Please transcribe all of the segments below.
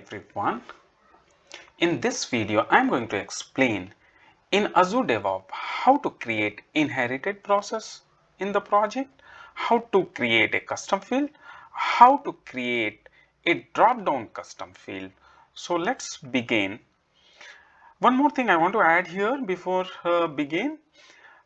everyone. In this video, I'm going to explain in Azure DevOps how to create inherited process in the project, how to create a custom field, how to create a drop-down custom field. So let's begin. One more thing I want to add here before begin.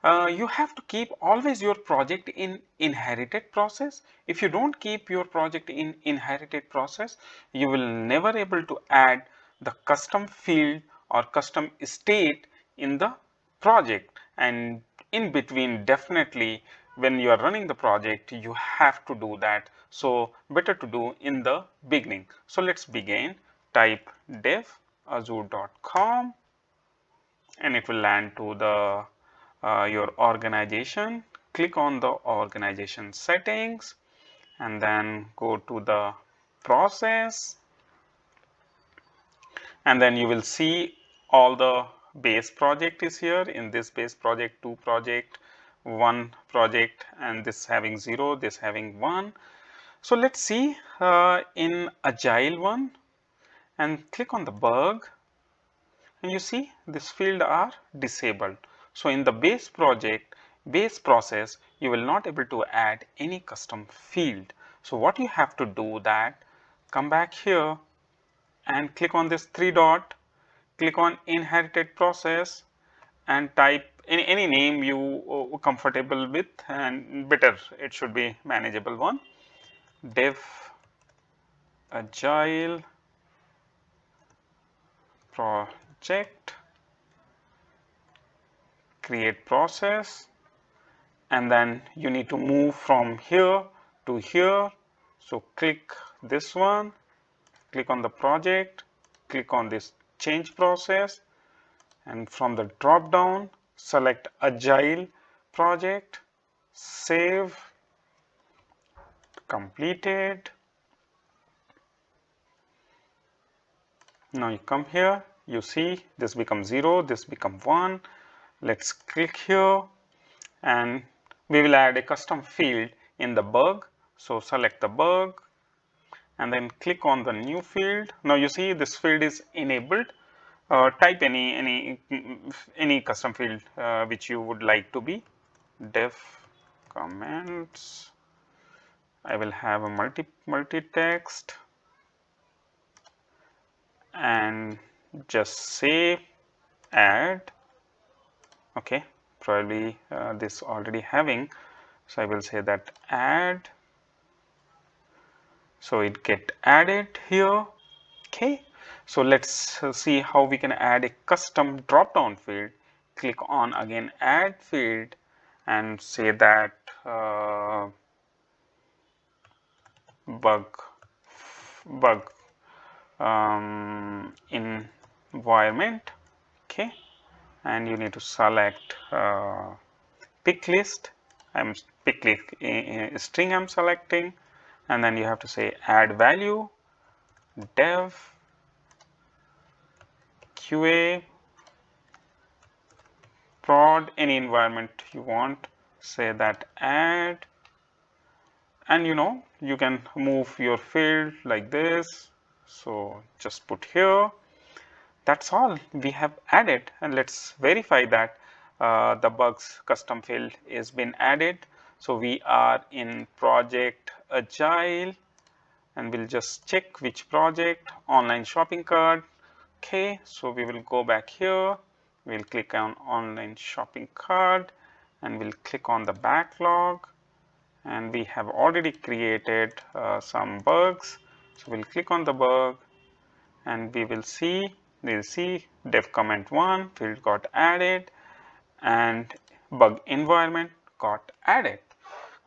You have to keep always your project in inherited process. If you don't keep your project in inherited process, you will never able to add the custom field or custom state in the project, and in between definitely when you are running the project you have to do that. So better to do in the beginning. So let's begin. Type dev azure.com and it will land to the your organization. Click on the organization settings and then go to the process, and then you will see all the base project is here. In this base project, 2 project, 1 project, and this having 0, this having 1. So let's see in agile one, and click on the bug, and you see this field are disabled. So in the base project, base process, you will not able to add any custom field. So what you have to do that, come back here and click on this 3 dot, click on inherited process and type any name you comfortable with, and better it should be manageable one. Dev agile project create process, and then you need to move from here to here. So click this one, click on the project, click on this change process, and from the drop down select agile project, save, completed. Now you come here, you see this becomes 0, this becomes 1. Let's click here and we will add a custom field in the bug. So select the bug and then click on the new field. Now you see this field is enabled. Type any custom field which you would like to be. Dev comments. I will have a multi text and just say add. Okay, probably this already having, so I will say that add, so it get added here. Okay, so let's see how we can add a custom drop down field. Click on again add field and say that bug environment. Okay, and you need to select pick list. I'm pick list string I'm selecting, and then you have to say add value dev QA prod, any environment you want, say that add, and you can move your field like this. So just put here. That's all we have added, and let's verify that the bugs custom field is been added. So we are in project agile, and we'll just check which project, online shopping cart. Okay, so we will go back here, we'll click on online shopping cart and we'll click on the backlog, and we have already created some bugs. So we'll click on the bug and we'll see dev comment 1 field got added and bug environment got added.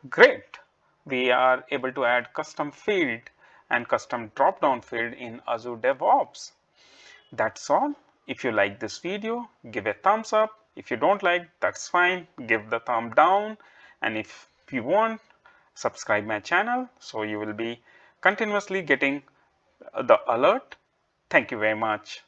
Great, we are able to add custom field and custom drop down field in Azure DevOps. That's all. If you like this video, give a thumbs up. If you don't like, that's fine, give the thumb down, and if you want, subscribe my channel so you will be continuously getting the alert. Thank you very much.